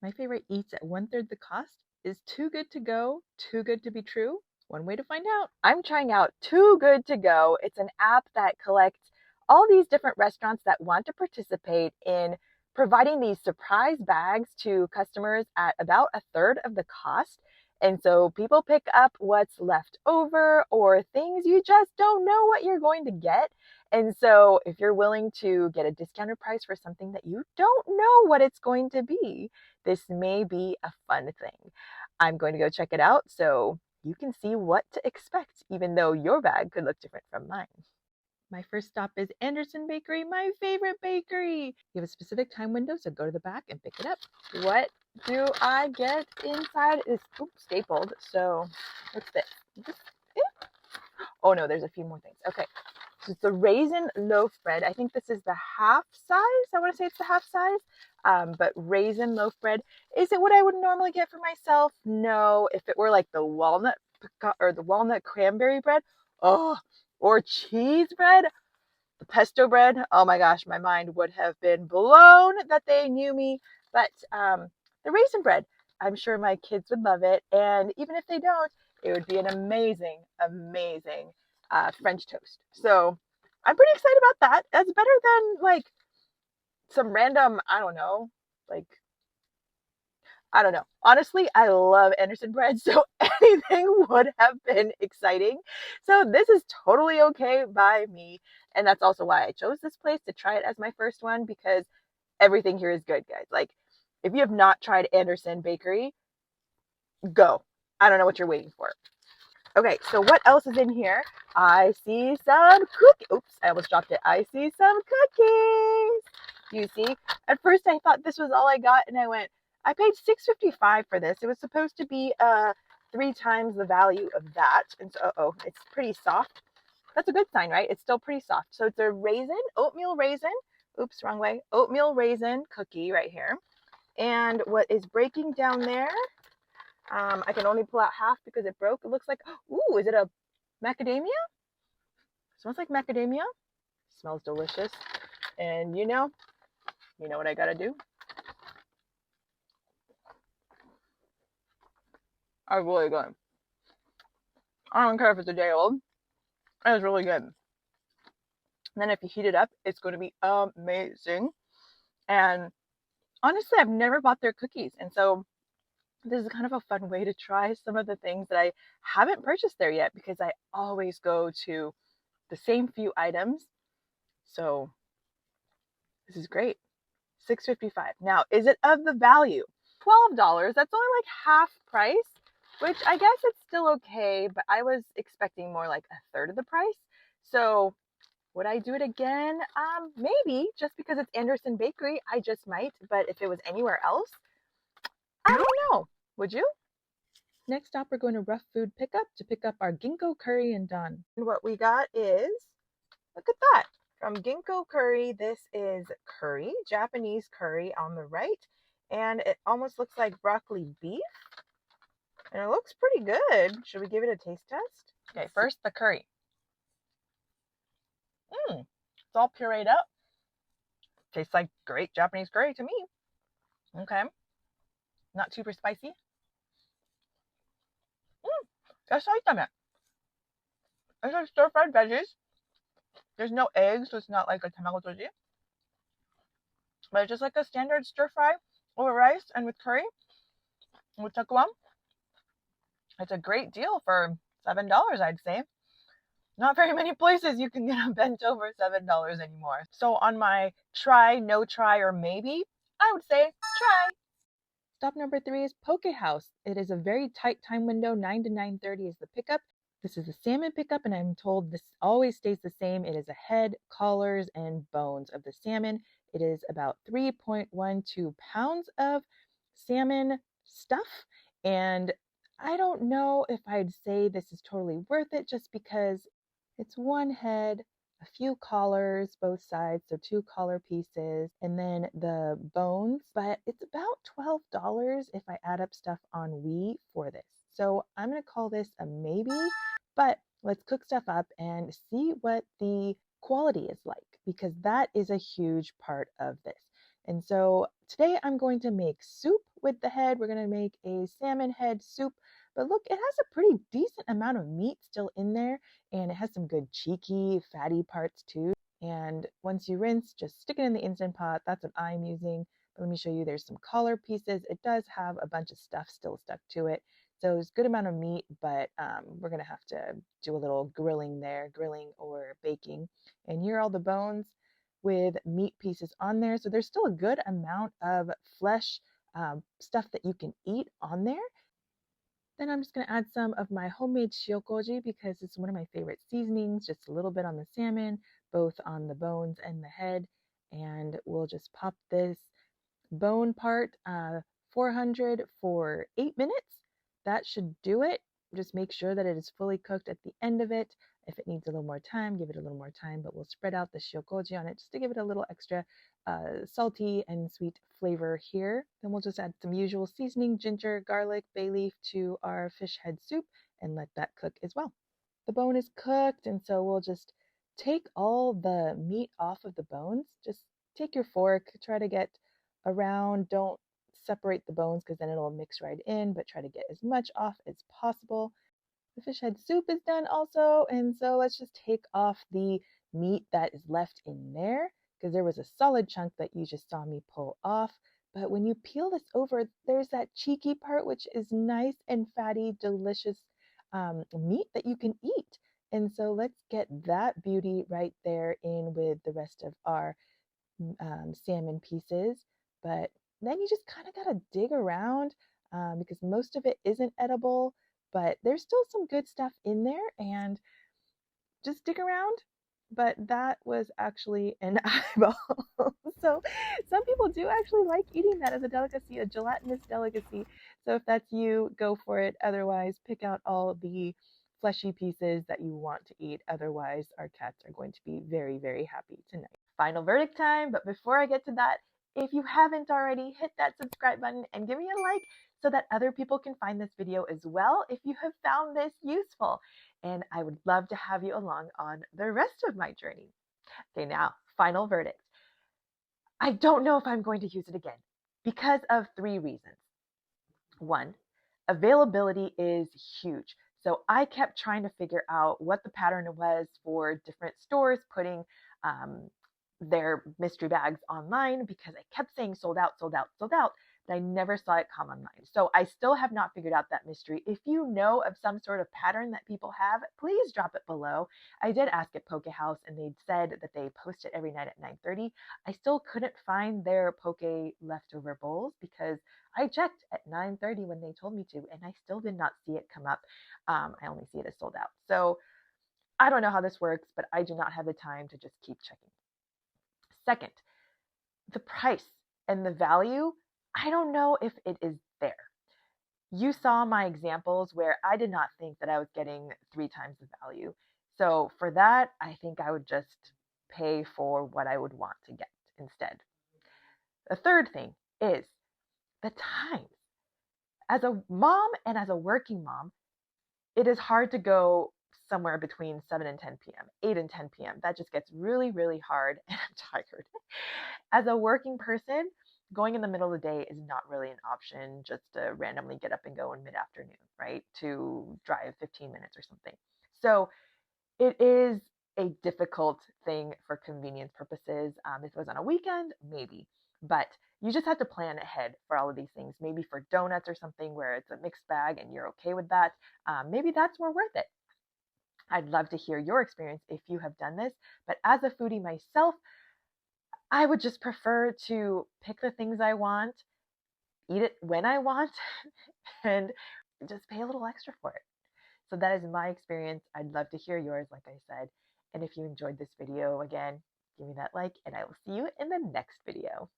My favorite eats at 1/3 the cost. Is too good to go, too good to be true? One way to find out. I'm trying out Too Good to Go. It's an app that collects all these different restaurants that want to participate in providing these surprise bags to customers at about 1/3 of the cost. And so people pick up what's left over or things you just don't know what you're going to get. And so if you're willing to get a discounted price for something that you don't know what it's going to be, this may be a fun thing. I'm going to go check it out so you can see what to expect, even though your bag could look different from mine. My first stop is Anderson Bakery, my favorite bakery. You have a specific time window, so go to the back and pick it up. What do I get inside? It's stapled. So what's this? Oh no, there's a few more things. Okay. So it's the raisin loaf bread. I think this is the half size. I want to say it's the half size. But raisin loaf bread. Is it what I would normally get for myself? No. If it were like the walnut or the walnut cranberry bread, oh, or cheese bread, the pesto bread. Oh my gosh, my mind would have been blown that they knew me. But the raisin bread, I'm sure my kids would love it. And even if they don't, it would be an amazing, amazing French toast. So I'm pretty excited about that. That's better than like some random, I don't know. Honestly, I love Anderson bread, so anything would have been exciting. So this is totally okay by me. And that's also why I chose this place to try it as my first one, because everything here is good, guys. Like, if you have not tried Anderson Bakery, go. I don't know what you're waiting for. Okay, so what else is in here? I see some cookies. Oops, I almost dropped it. I see some cookies. You see? At first I thought this was all I got, and I went, I paid $6.55 for this. It was supposed to be 3 times the value of that. And so, it's pretty soft. That's a good sign, right? It's still pretty soft. So it's a oatmeal raisin. Oops, wrong way. Oatmeal raisin cookie right here. And what is breaking down there? I can only pull out half because it broke. It looks like, ooh, is it a macadamia? Smells like macadamia. Smells delicious. And you know what I gotta do? I really good. I don't care if it's a day old. It's really good. And then if you heat it up, it's going to be amazing. And honestly, I've never bought their cookies. And so this is kind of a fun way to try some of the things that I haven't purchased there yet, because I always go to the same few items. So this is great. $6.55. Now, is it of the value? $12. That's only like half price, which I guess it's still okay, but I was expecting more like 1/3 of the price. So would I do it again? Maybe, just because it's Anderson Bakery, I just might. But if it was anywhere else, I don't know. Would you? Next stop, we're going to Rough Food Pickup to pick up our Geno Curry and done. And what we got is, look at that. From Geno Curry, this is curry, Japanese curry on the right. And it almost looks like broccoli beef. And it looks pretty good. Should we give it a taste test? Okay, first the curry. It's all pureed up. Tastes like great Japanese curry to me. Okay. Not super spicy. 野菜炒め. It's like stir-fried veggies. There's no eggs, so it's not like a tamago toji. But it's just like a standard stir-fry over rice and with curry. With takuam. It's a great deal for $7, I'd say. Not very many places you can get a bento for $7 anymore. So on my try, no try, or maybe, I would say try. Stop number 3 is Poke House. It is a very tight time window. 9 to 9:30 is the pickup. This is a salmon pickup, and I'm told this always stays the same. It is a head, collars, and bones of the salmon. It is about 3.12 pounds of salmon stuff, and I don't know if I'd say this is totally worth it, just because it's one head, a few collars, both sides, so 2 collar pieces, and then the bones. But it's about $12 if I add up stuff on Wii for this. So I'm going to call this a maybe, but let's cook stuff up and see what the quality is like, because that is a huge part of this. And so today I'm going to make soup with the head, we're going to make a salmon head soup. But look, it has a pretty decent amount of meat still in there, and it has some good cheeky, fatty parts too. And once you rinse, just stick it in the Instant Pot. That's what I'm using. But let me show you, there's some collar pieces. It does have a bunch of stuff still stuck to it. So there's a good amount of meat, but we're going to have to do a little grilling there, grilling or baking. And here are all the bones with meat pieces on there. So there's still a good amount of flesh stuff that you can eat on there. Then I'm just going to add some of my homemade shiokoji because it's one of my favorite seasonings, just a little bit on the salmon, both on the bones and the head. And we'll just pop this bone part 400 for 8 minutes. That should do it. Just make sure that it is fully cooked at the end of it. If it needs a little more time, give it a little more time, but we'll spread out the shiokoji on it just to give it a little extra salty and sweet flavor here. Then we'll just add some usual seasoning, ginger, garlic, bay leaf to our fish head soup and let that cook as well. The bone is cooked, and so we'll just take all the meat off of the bones. Just take your fork, try to get around, don't separate the bones because then it'll mix right in, but try to get as much off as possible. The fish head soup is done also, and so let's just take off the meat that is left in there because there was a solid chunk that you just saw me pull off. But when you peel this over, there's that cheeky part, which is nice and fatty, delicious meat that you can eat. And so let's get that beauty right there in with the rest of our salmon pieces. But then you just kind of got to dig around because most of it isn't edible, but there's still some good stuff in there, and just dig around. But that was actually an eyeball. So some people do actually like eating that as a delicacy, a gelatinous delicacy. So if that's you, go for it. Otherwise, pick out all the fleshy pieces that you want to eat. Otherwise, our cats are going to be very, very happy tonight. Final verdict time, but before I get to that, if you haven't already, hit that subscribe button and give me a like so that other people can find this video as well if you have found this useful. And I would love to have you along on the rest of my journey. Okay, now, final verdict. I don't know if I'm going to use it again because of 3 reasons. 1, availability is huge. So I kept trying to figure out what the pattern was for different stores putting their mystery bags online because I kept saying sold out, sold out, sold out, but I never saw it come online. So I still have not figured out that mystery. If you know of some sort of pattern that people have, please drop it below. I did ask at Poke House and they said that they post it every night at 9:30. I still couldn't find their poke leftover bowls because I checked at 9:30 when they told me to, and I still did not see it come up. I only see it as sold out. So I don't know how this works, but I do not have the time to just keep checking. Second, the price and the value, I don't know if it is there. You saw my examples where I did not think that I was getting 3 times the value. So for that, I think I would just pay for what I would want to get instead. The third thing is the time. As a mom and as a working mom, it is hard to go somewhere between 7 and 10 p.m., 8 and 10 p.m. That just gets really, really hard and I'm tired. As a working person, going in the middle of the day is not really an option just to randomly get up and go in mid-afternoon, right? To drive 15 minutes or something. So it is a difficult thing for convenience purposes. If it was on a weekend, maybe. But you just have to plan ahead for all of these things. Maybe for donuts or something where it's a mixed bag and you're okay with that. Maybe that's more worth it. I'd love to hear your experience if you have done this. But as a foodie myself, I would just prefer to pick the things I want, eat it when I want, and just pay a little extra for it. So that is my experience. I'd love to hear yours, like I said. And if you enjoyed this video, again, give me that like, and I will see you in the next video.